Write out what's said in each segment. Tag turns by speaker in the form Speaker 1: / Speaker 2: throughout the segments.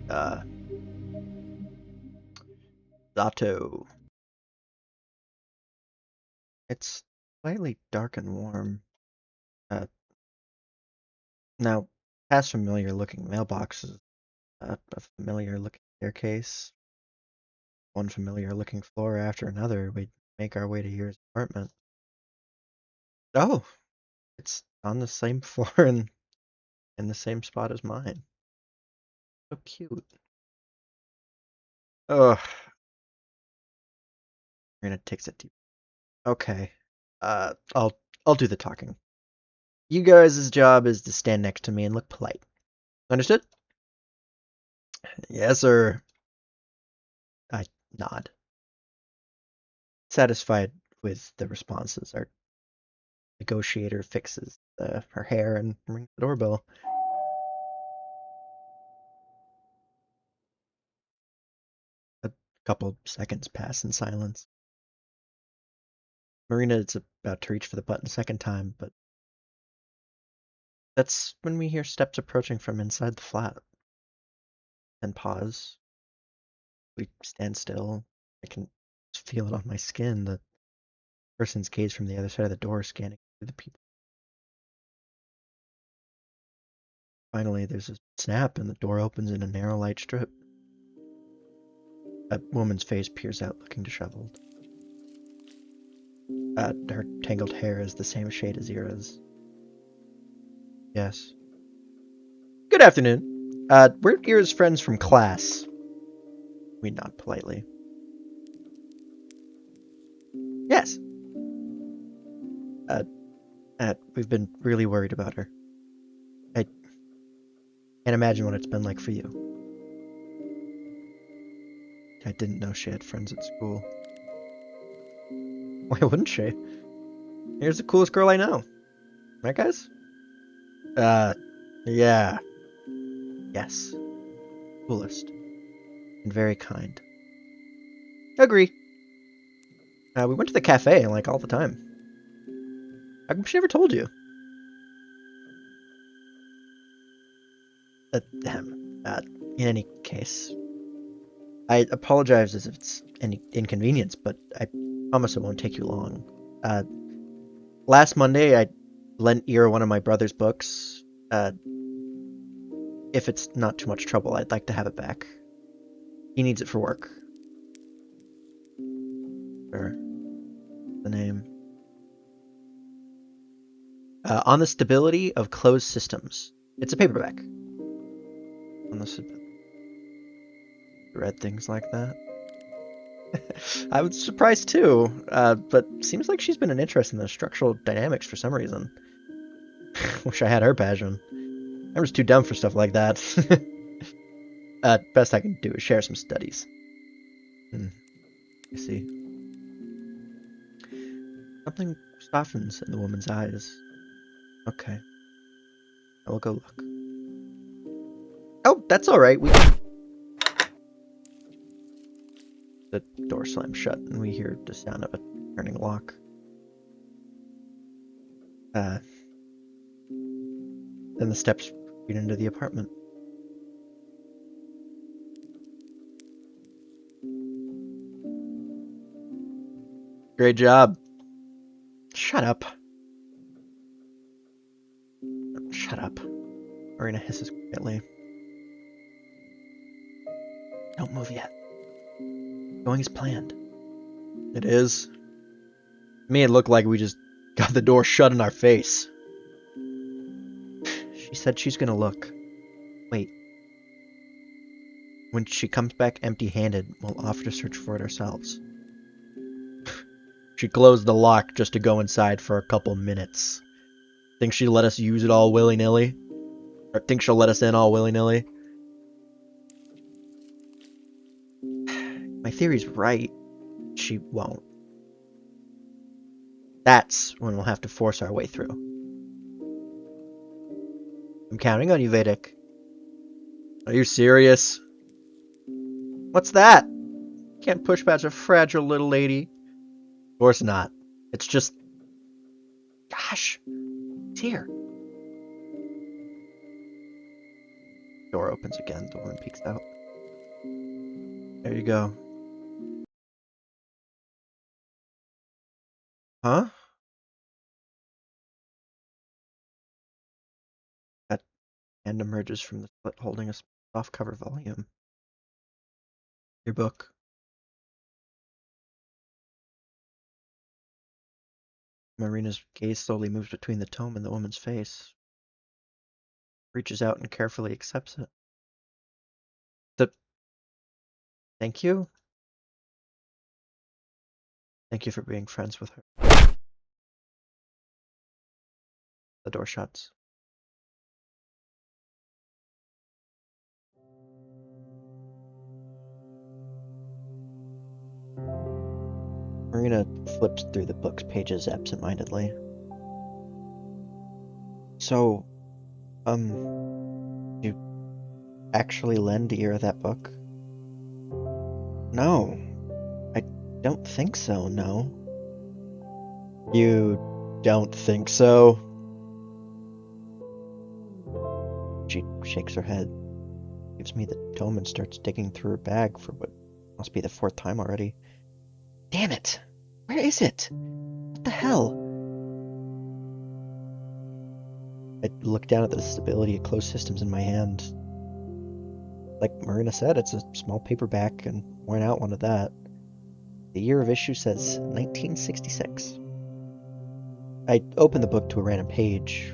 Speaker 1: Uh, Z.A.T.O. It's slightly dark and warm. Uh, Now, past familiar looking mailboxes, a familiar looking staircase, one familiar looking floor after another, we make our way to your apartment. Oh, it's on the same floor and in the same spot as mine. So cute. Ugh. Marina takes it deep. Okay. I'll do the talking. You guys' job is to stand next to me and look polite. Understood? Yes, sir. I nod. Satisfied with the responses, our negotiator fixes her hair and rings the doorbell. A couple seconds pass in silence. Marina is about to reach for the button a second time, but that's when we hear steps approaching from inside the flat. Then pause. We stand still. I can feel it on my skin, the person's gaze from the other side of the door scanning through the people. Finally, there's a snap and the door opens in a narrow light strip. A woman's face peers out looking disheveled. Her tangled hair is the same shade as Ira's. Yes. Good afternoon. We're Ira's friends from class. We nod politely. Yes. Uh, we've been really worried about her. I can't imagine what it's been like for you. I didn't know she had friends at school. Why wouldn't she? Ira's the coolest girl I know. Right, guys? Uh, yeah. Yes. Coolest. And very kind. Agree. We went to the cafe, like, all the time. How come she never told you? In any case, I apologize if it's any inconvenience, but I promise it won't take you long. Uh, Last Monday, I lent Ira one of my brother's books. If it's not too much trouble, I'd like to have it back. He needs it for work. Sure. The name. On the Stability of Closed Systems. It's a paperback. On the read things like that. I was surprised too, but seems like she's been an interest in the structural dynamics for some reason. Wish I had her passion. I'm just too dumb for stuff like that. Best I can do is share some studies. You see. Something softens in the woman's eyes. Okay. I will go look. Oh, that's alright. We can... The door slams shut and we hear the sound of a turning lock. Then the steps lead into the apartment. Great job. Shut up. Shut up. Marina hisses quietly. Don't move yet. Going as planned. It is. To me, it looked like we just got the door shut in our face. She said she's gonna look. Wait. When she comes back empty-handed, we'll offer to search for it ourselves. She closed the lock just to go inside for a couple minutes. Think she'd let us use it all willy-nilly? Or think she'll let us in all willy-nilly? My theory's right. She won't. That's when we'll have to force our way through. I'm counting on you, Vedic. Are you serious? What's that? Can't push past a fragile little lady. Of course not. It's just... Gosh. It's here. Door opens again. The woman peeks out. There you go. Huh? That hand emerges from the slit holding a soft-cover volume. Your book. Marina's gaze slowly moves between the tome and the woman's face. Reaches out and carefully accepts it. Thank you? Thank you for being friends with her. The door shuts. Marina flips through the book's pages absentmindedly. So, you actually lend Ira that book? No, I don't think so, no. You don't think so? She shakes her head, gives me the tome and starts digging through her bag for what must be the 4th time already. Damn it! Where is it? What the hell? I look down at the stability of closed systems in my hand. Like Marina said, it's a small paperback and worn out one at that. The year of issue says 1966. I open the book to a random page.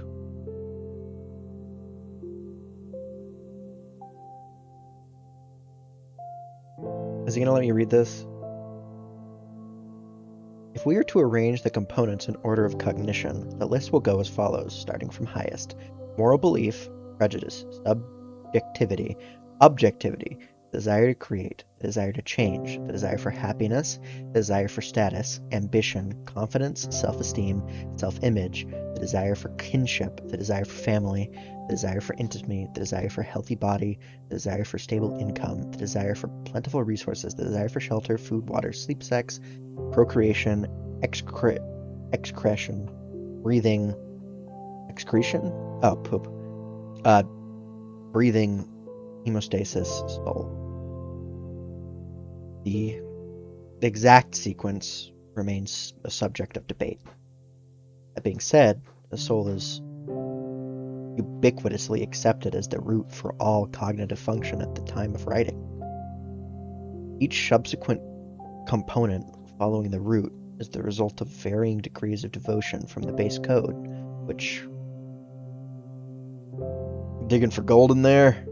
Speaker 1: Is he gonna let me read this? If we are to arrange the components in order of cognition, the list will go as follows, starting from highest. Moral belief, prejudice, subjectivity, objectivity, desire to create, the desire to change, the desire for happiness, the desire for status, ambition, confidence, self-esteem, self-image, the desire for kinship, the desire for family, the desire for intimacy, the desire for healthy body, the desire for stable income, the desire for plentiful resources, the desire for shelter, food, water, sleep, sex, procreation, excretion, breathing, excretion? Oh, poop. Breathing, hemostasis, soul. The exact sequence remains a subject of debate. That being said, the soul is ubiquitously accepted as the root for all cognitive function at the time of writing. Each subsequent component following the root is the result of varying degrees of devotion from the base code, which... Digging for gold in there?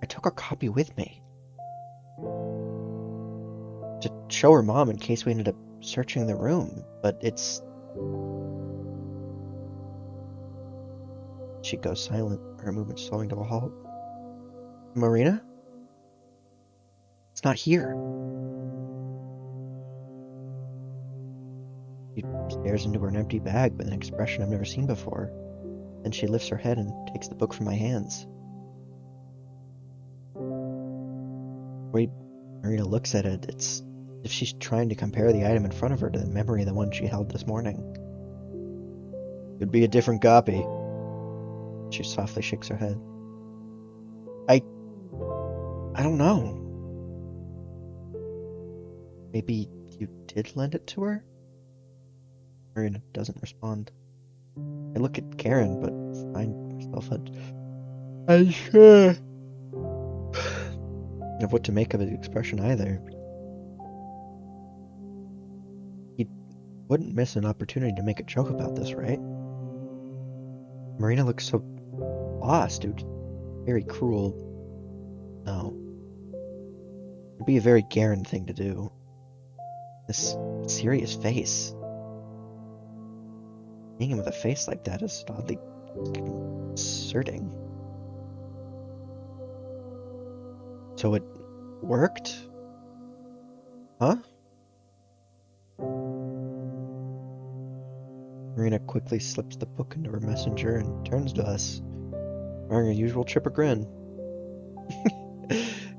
Speaker 1: I took a copy with me to show her mom in case we ended up searching the room, but it's... She goes silent, her movement slowing to a halt. Marina? It's not here. She stares into her empty bag with an expression I've never seen before. Then she lifts her head and takes the book from my hands. Wait, Marina looks at it. It's as if she's trying to compare the item in front of her to the memory of the one she held this morning. Could be a different copy. She softly shakes her head. I don't know. Maybe you did lend it to her? Marina doesn't respond. I look at Karen, but find myself unsure of what to make of his expression either. He wouldn't miss an opportunity to make a joke about this, right? Marina looks so lost, dude. Very cruel. No. It'd be a very Garen thing to do. This serious face. Seeing him with a face like that is oddly concerning. So it worked? Huh? Marina quickly slips the book into her messenger and turns to us, wearing her usual chipper grin.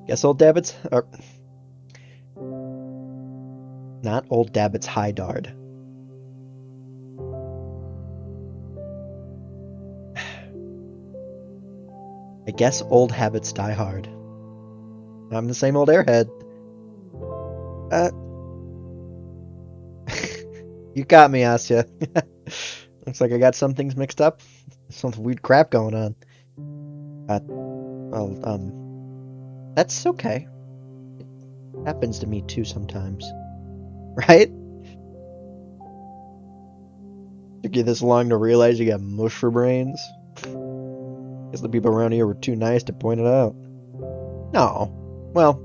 Speaker 1: Guess old Dabbit's... not old Dabbit's high dard. I guess old habits die hard. I'm the same old airhead. You got me, Asya. Looks like I got some things mixed up. Some weird crap going on. That's okay. It happens to me too sometimes. Right? Took you this long to realize you got mush for brains? Guess the people around here were too nice to point it out. No. Well,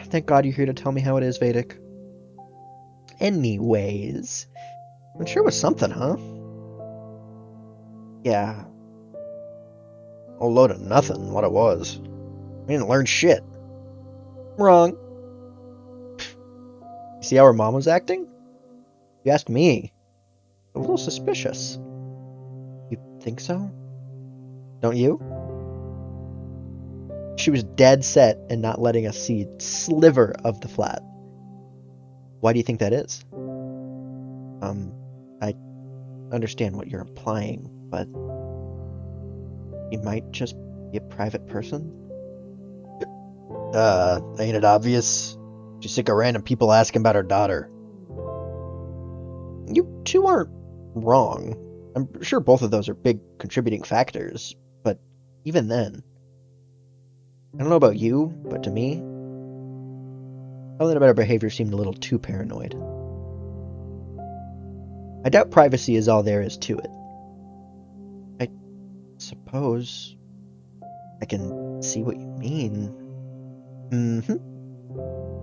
Speaker 1: thank God you're here to tell me how it is, Vedic. Anyways, it sure was something, huh? Yeah. A load of nothing, what it was. We didn't learn shit. Wrong. You see how her mom was acting? You asked me. A little suspicious. You think so? Don't you? She was dead set in not letting us see a sliver of the flat. Why do you think that is? I understand what you're implying, but you might just be a private person? Ain't it obvious? She's sick of random people asking about her daughter. You two aren't wrong. I'm sure both of those are big contributing factors, but even then, I don't know about you, but to me, something about her behavior seemed a little too paranoid. I doubt privacy is all there is to it. I suppose I can see what you mean.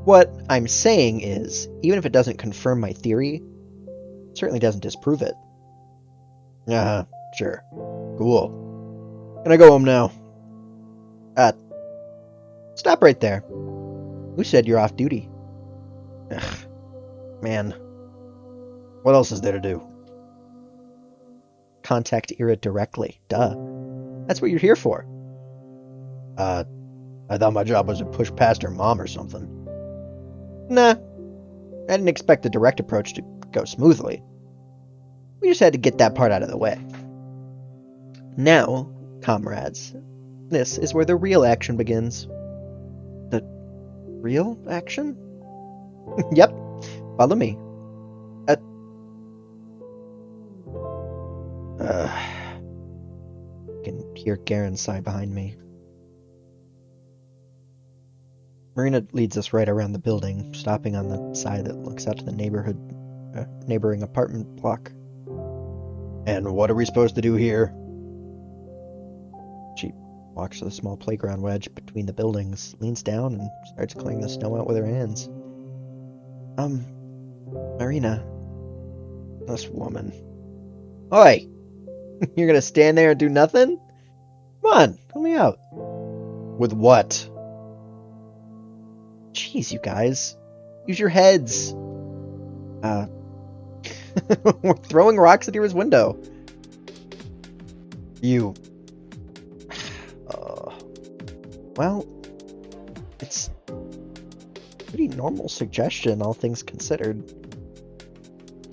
Speaker 1: What I'm saying is, even if it doesn't confirm my theory, it certainly doesn't disprove it. Sure. Cool. Can I go home now? Stop right there. Who said you're off duty? Ugh, man. What else is there to do? Contact Ira directly. Duh. That's what you're here for. I thought my job was to push past her mom or something. Nah. I didn't expect the direct approach to go smoothly. We just had to get that part out of the way. Now, comrades, this is where the real action begins. The real action? Yep. Follow me. I can hear Garen sigh behind me. Marina leads us right around the building, stopping on the side that looks out to the neighboring apartment block. And what are we supposed to do here? She walks to the small playground wedge between the buildings, leans down, and starts clearing the snow out with her hands. Marina. This woman. Oi! You're gonna stand there and do nothing? Come on, help me out. With what? Jeez, you guys. Use your heads. We're throwing rocks at Ira's window. You. Well, it's a pretty normal suggestion, all things considered,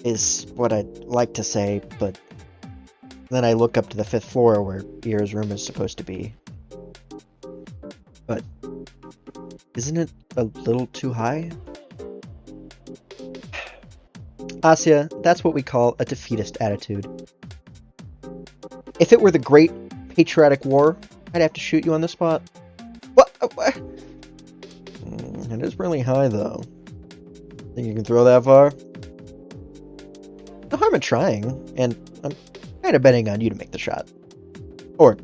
Speaker 1: is what I'd like to say, but then I look up to the 5th floor where Ira's room is supposed to be. But isn't it a little too high? Asya, that's what we call a defeatist attitude. If it were the Great Patriotic War, I'd have to shoot you on the spot. What? It is really high, though. Think you can throw that far? No harm in trying, and I'm kind of betting on you to make the shot. Or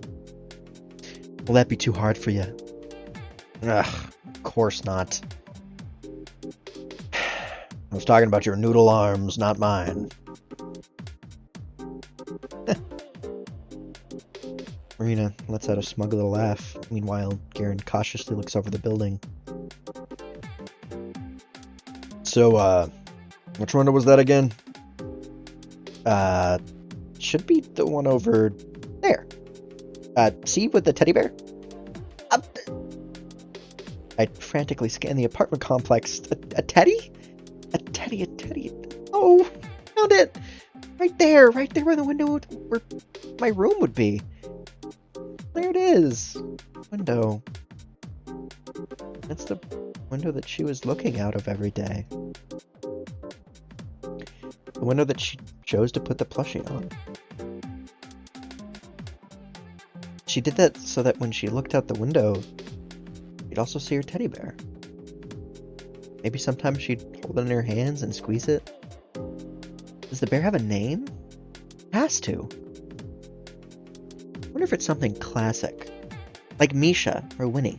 Speaker 1: will that be too hard for you? Ugh, of course not. I was talking about your noodle arms, not mine. Marina lets out a smug little laugh. Meanwhile, Garen cautiously looks over the building. So, which window was that again? Should be the one over there. See with the teddy bear? I frantically scan the apartment complex. A teddy? A teddy. Oh, found it! Right there where the window where my room would be. There it is! Window. That's the window that she was looking out of every day. The window that she chose to put the plushie on. She did that so that when she looked out the window, you'd also see her teddy bear. Maybe sometimes she'd hold it in her hands and squeeze it. Does the bear have a name? It has to. I wonder if it's something classic, like Misha or Winnie.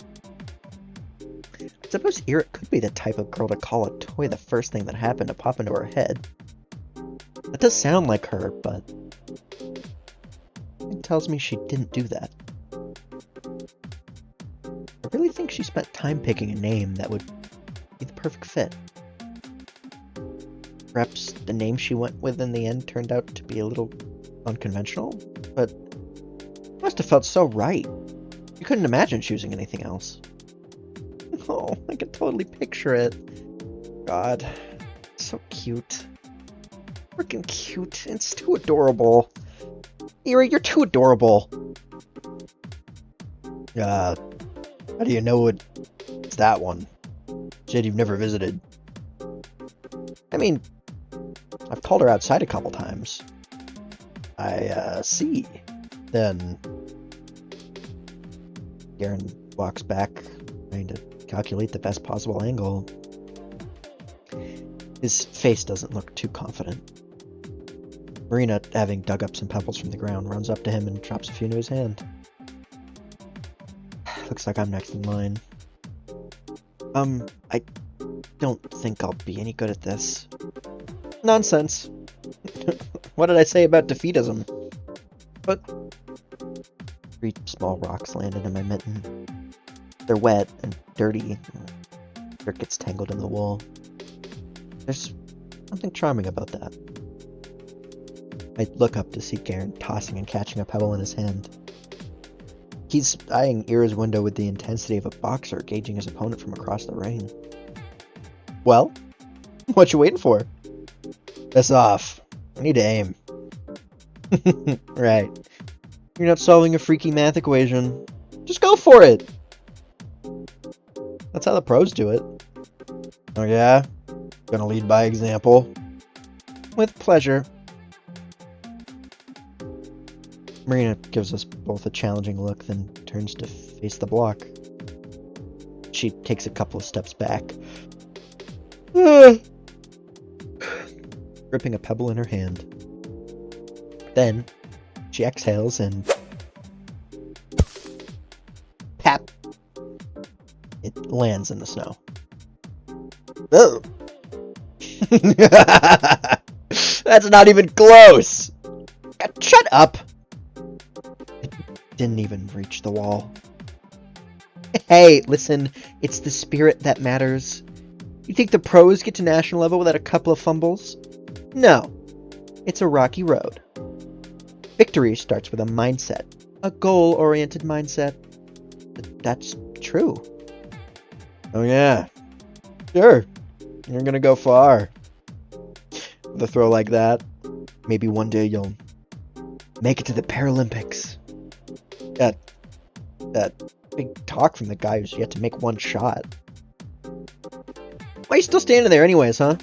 Speaker 1: I suppose Irit could be the type of girl to call a toy the first thing that happened to pop into her head. That does sound like her, but it tells me she didn't do that. I really think she spent time picking a name that would be the perfect fit. Perhaps the name she went with in the end turned out to be a little unconventional, but it must have felt so right. You couldn't imagine choosing anything else. Oh, I can totally picture it. God, it's so cute. Freaking cute. It's too adorable. Irit, you're too adorable. How do you know it's that one? Said you've never visited. I mean, I've called her outside a couple times. I see. Then Garen walks back, trying to calculate the best possible angle. His face doesn't look too confident. Marina, having dug up some pebbles from the ground, runs up to him and drops a few into his hand. Looks like I'm next in line. I don't think I'll be any good at this. Nonsense. What did I say about defeatism? But 3 small rocks landed in my mitten. They're wet and dirty. Dirt gets tangled in the wool. There's something charming about that. I look up to see Garen tossing and catching a pebble in his hand. He's eyeing Ira's window with the intensity of a boxer gauging his opponent from across the ring. Well, what you waiting for? Piss off. I need to aim. Right. You're not solving a freaky math equation. Just go for it! That's how the pros do it. Oh yeah? Gonna lead by example? With pleasure. Marina gives us both a challenging look, then turns to face the block. She takes a couple of steps back, gripping a pebble in her hand. Then, she exhales and... Pap! It lands in the snow. Oh! That's not even close! Shut up! Didn't even reach the wall. Hey, listen, it's the spirit that matters. You think the pros get to national level without a couple of fumbles? No. It's a rocky road. Victory starts with a mindset, a goal-oriented mindset. That's true. Oh yeah. Sure. You're gonna go far. With a throw like that, maybe one day you'll make it to the Paralympics. That big talk from the guy who's yet to make one shot. Why are you still standing there anyways, huh?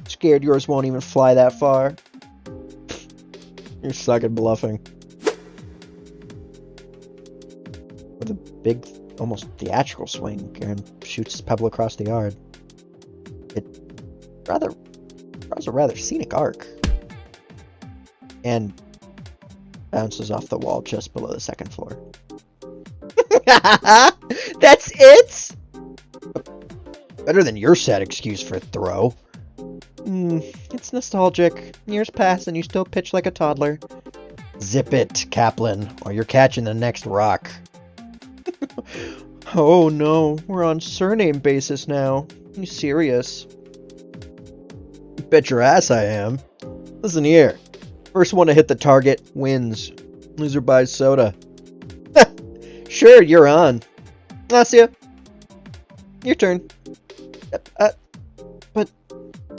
Speaker 1: Scared yours won't even fly that far? You're suck at bluffing. With a big, almost theatrical swing, Garen shoots his pebble across the yard. It draws a rather scenic arc. And bounces off the wall just below the second floor. That's it? Better than your sad excuse for a throw. It's nostalgic. Years pass and you still pitch like a toddler. Zip it, Kaplan, or you're catching the next rock. Oh no, we're on surname basis now. You serious? Bet your ass I am. Listen here. First one to hit the target wins. Loser buys soda. Sure, you're on. Nasia, your turn. But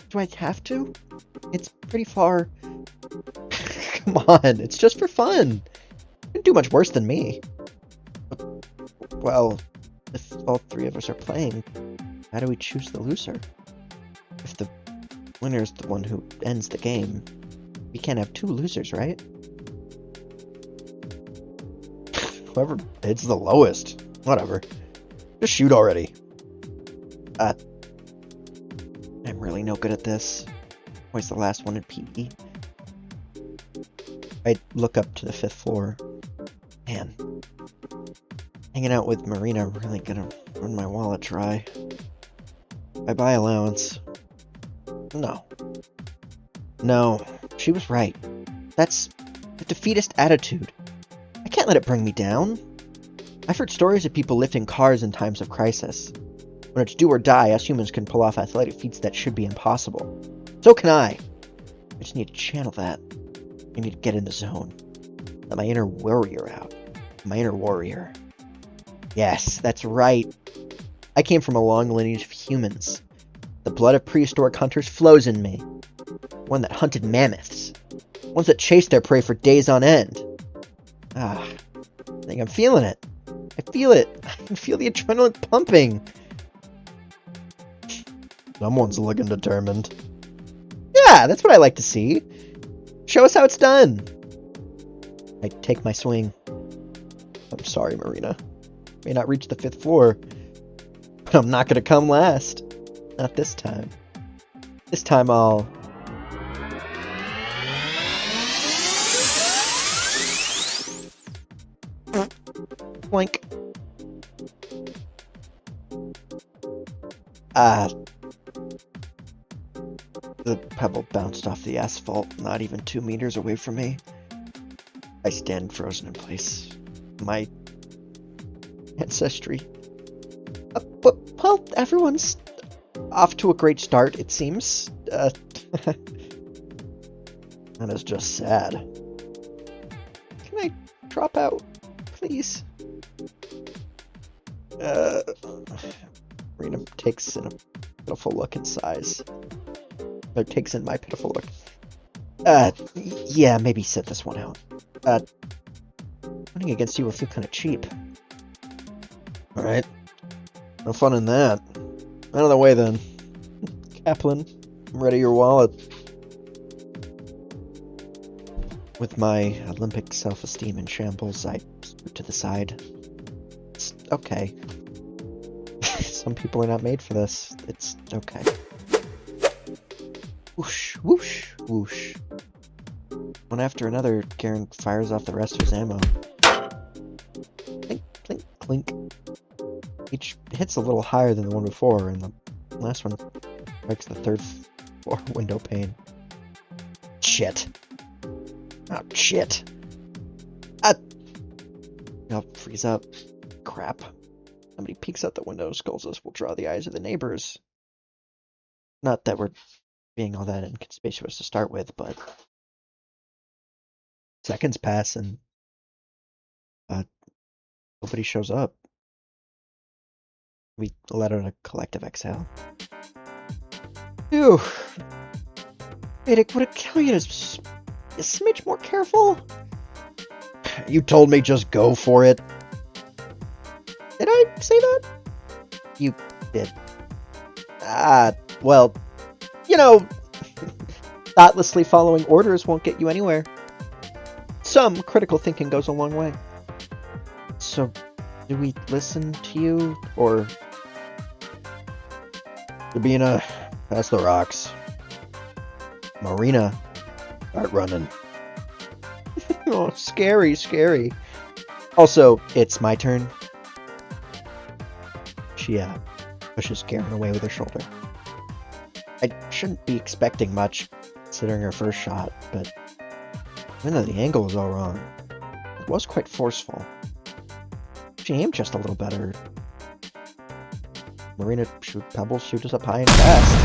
Speaker 1: do I have to? It's pretty far. Come on, it's just for fun. You didn't do much worse than me. Well, if all three of us are playing, how do we choose the loser? If the winner's the one who ends the game, we can't have two losers, right? Whoever hits the lowest. Whatever. Just shoot already. I'm really no good at this. Always the last one in PE. I look up to the 5th floor. Man. Hanging out with Marina really gonna run my wallet dry. Bye-bye allowance. No. No. She was right. That's a defeatist attitude. I can't let it bring me down. I've heard stories of people lifting cars in times of crisis. When it's do or die, us humans can pull off athletic feats that should be impossible. So can I. I just need to channel that. I need to get in the zone. Let my inner warrior out. My inner warrior. Yes, that's right. I came from a long lineage of humans. The blood of prehistoric hunters flows in me. One that hunted mammoths. Ones that chased their prey for days on end. I think I'm feeling it. I feel it. I can feel the adrenaline pumping. Someone's looking determined. Yeah, that's what I like to see. Show us how it's done. I take my swing. I'm sorry, Marina. May not reach the 5th floor, but I'm not gonna come last. Not this time. This time I'll... Boink. The pebble bounced off the asphalt, not even 2 meters away from me. I stand frozen in place. My ancestry. Well, everyone's off to a great start, it seems. That is just sad. Can I drop out, please? Marina takes in a pitiful look and sighs. Or takes in my pitiful look. Yeah, maybe sit this one out. Running against you will feel kind of cheap. Alright. No fun in that. Out of the way then. Kaplan, I'm ready your wallet. With my Olympic self-esteem in shambles, I scoot to the side. It's okay. Some people are not made for this. It's okay. Whoosh, whoosh, whoosh. One after another, Garen fires off the rest of his ammo. Clink, clink, clink. Each hits a little higher than the one before, and the last one strikes the 3rd floor window pane. Shit. Oh, shit. I'll freeze up. Crap. Somebody peeks out the window, skulls us, will draw the eyes of the neighbors. Not that we're being all that inconspicuous to start with, but seconds pass and nobody shows up. We let out a collective exhale. Phew. Vedic, would it kill you to a smidge more careful? You told me just go for it. Did I say that? You did. Well, you know, thoughtlessly following orders won't get you anywhere. Some critical thinking goes a long way. So, do we listen to you, or... Sabina, pass the rocks. Marina, start running. Oh, scary, scary. Also, it's my turn. She, pushes Garen away with her shoulder. I shouldn't be expecting much, considering her first shot, but even though the angle was all wrong, it was quite forceful. She aimed just a little better. Marina pebbles shoot us up high and fast.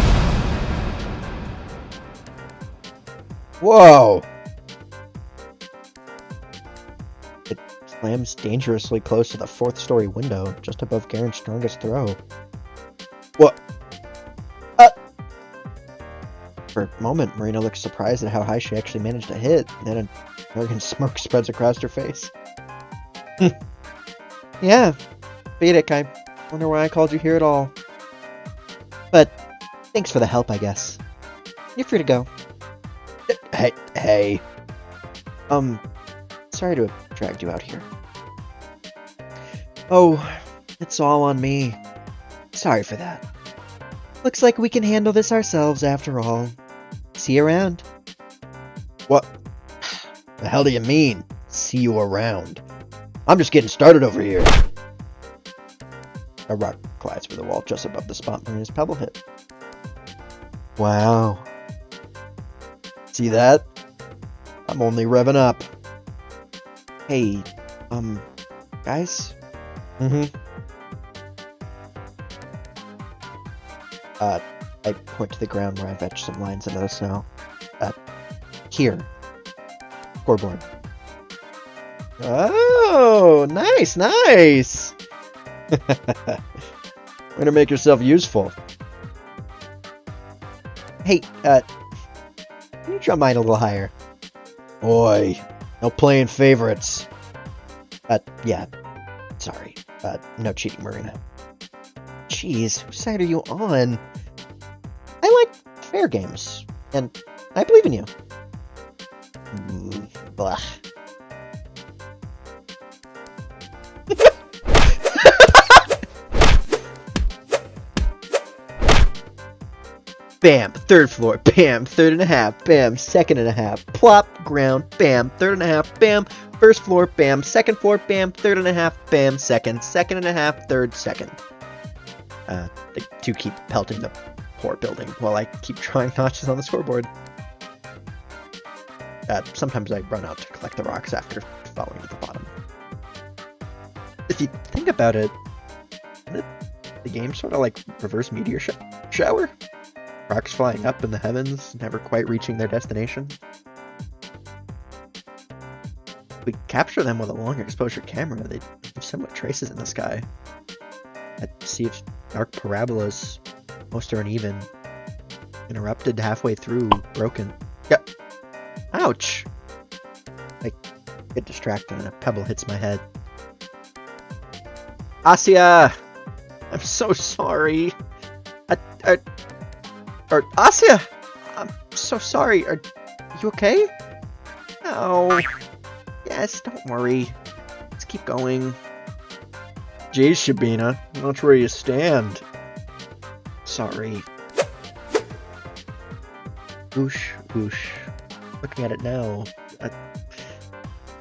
Speaker 1: Whoa! It slams dangerously close to the 4th story window, just above Garen's strongest throw. What? For a moment, Marina looks surprised at how high she actually managed to hit, and then an arrogant smirk spreads across her face. Yeah, Vedic, I wonder why I called you here at all. But thanks for the help, I guess. You're free to go. Hey. Sorry to have dragged you out here. Oh, it's all on me. Sorry for that. Looks like we can handle this ourselves after all. See you around. What? The hell do you mean, see you around? I'm just getting started over here. A rock glides over the wall just above the spot where his pebble hit. Wow. See that? I'm only revving up. Hey, guys? I point to the ground where I've etched some lines into the snow. Here. Scoreboard. Oh, nice! Way to make yourself useful. Hey, can you drum mine a little higher? Oi, no playing favorites. Yeah. Sorry. No cheating, Marina. Jeez, whose side are you on? I like fair games, and I believe in you. Blah. Bam, third floor, bam, third and a half, bam, second and a half, plop, ground, bam, third and a half, bam, first floor, bam, second floor, bam, third and a half, bam, second and a half, third, second. The two keep pelting the poor building while I keep drawing notches on the scoreboard. Sometimes I run out to collect the rocks after falling to the bottom. If you think about it, isn't the game sort of like reverse meteor shower? Rocks flying up in the heavens, never quite reaching their destination. If we capture them with a long exposure camera, they leave similar traces in the sky. I'd see if dark parabolas, most are uneven, interrupted halfway through, broken. Yep. Ouch! I get distracted and a pebble hits my head. Asya! I'm so sorry. Asya! I'm so sorry. Are you okay? Oh. Yes, don't worry. Let's keep going. Jeez, Shabina. Watch where you stand. Sorry. Whoosh, whoosh. Looking at it now.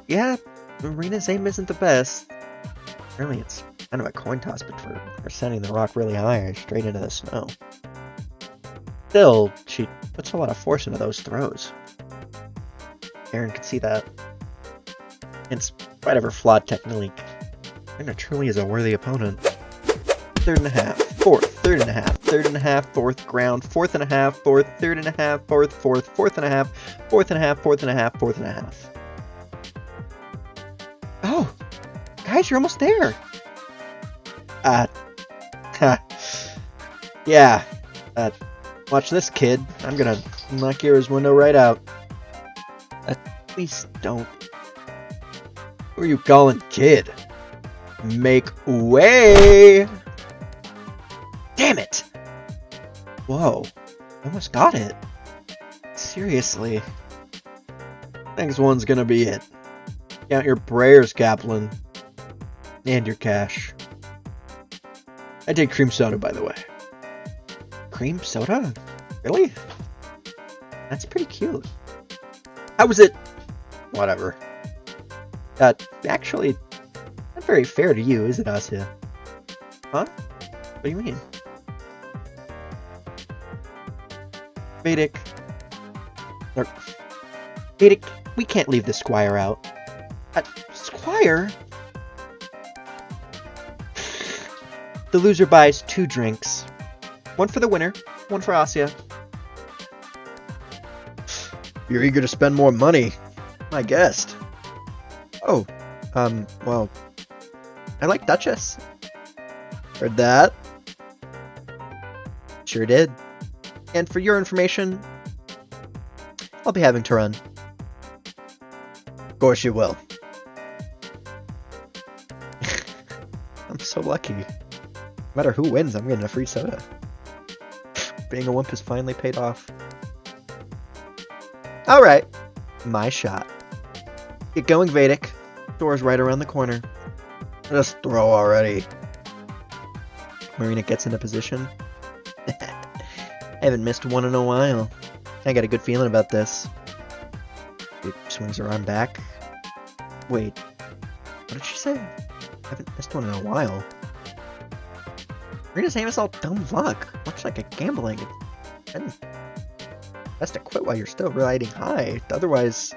Speaker 1: Yeah, Marina's aim isn't the best. Really, it's kind of a coin toss between her sending the rock really high or straight into the snow. Still, she puts a lot of force into those throws. Aaron could see that. In spite of her flawed technique, Marina truly is a worthy opponent. Third and a half, fourth, third and a half, third and a half, fourth, ground, fourth and a half, fourth, third and a half, fourth, fourth and a half, fourth and a half, fourth and a half, fourth and a half. Oh, guys, you're almost there. Yeah. Watch this, kid. I'm gonna knock your window right out. Please don't. Who are you calling kid? Make way! Damn it! Whoa, I almost got it. Seriously. Next one's gonna be it. Count your prayers, Kaplan. And your cash. I did cream soda, by the way. Cream soda? Really? That's pretty cute. How was it? Whatever. Actually, not very fair to you, is it, Asya? Huh? What do you mean? Vedic. Vedic, we can't leave the Squire out. Squire? The loser buys 2 drinks. One for the winner, one for Asya. You're eager to spend more money. My guest. Oh, well, I like Duchess. Heard that? Sure did. And for your information, I'll be having to run. Of course you will. I'm So lucky. No matter who wins, I'm getting a free soda. Being a wimp has finally paid off. Alright. My shot. Get going, Vedic. Door's right around the corner. Just throw already. Marina gets into position. I haven't missed one in a while. I got a good feeling about this. She swings her arm back. Wait. What did she say? I haven't missed one in a while. Marina's aim is all dumb luck. Much like a gambling. It's best to quit while you're still riding high. Otherwise...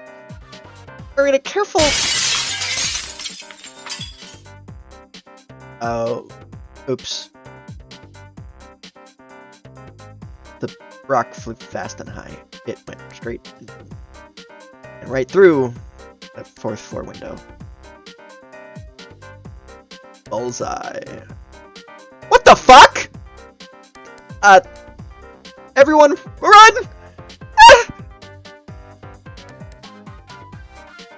Speaker 1: Marina, careful! Oh. Oops. The rock flew fast and high. It went straight and right through the 4th floor window. Bullseye. What the fuck? Everyone run! Ah!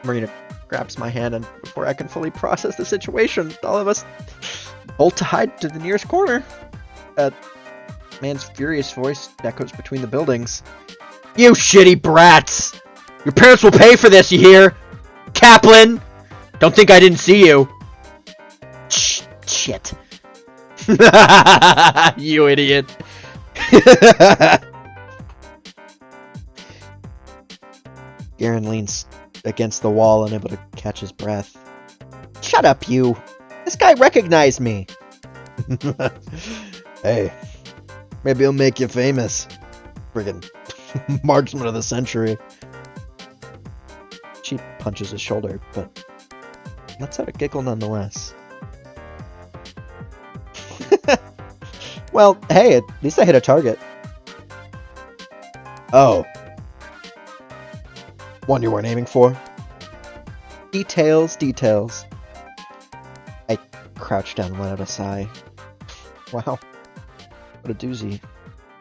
Speaker 1: Marina grabs my hand, and before I can fully process the situation, all of us bolt to hide to the nearest corner. Man's furious voice echoes between the buildings. You shitty brats! Your parents will pay for this, you hear? Kaplan! Don't think I didn't see you. Shit. You idiot. Garen leans against the wall, unable to catch his breath. Shut up, you. This guy recognized me. Hey. Maybe he'll make you famous. Friggin' marksman of the century. She punches his shoulder, but lets out a giggle nonetheless. Well, hey, at least I hit a target. Oh. One you weren't aiming for? Details, details. I crouched down and let out a sigh. Wow. What a doozy.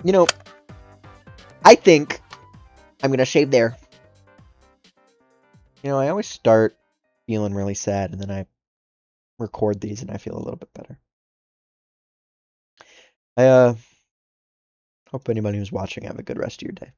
Speaker 1: You know, I think I'm gonna shave there. You know, I always start feeling really sad, and then I record these and I feel a little bit better. I hope anybody who's watching have a good rest of your day.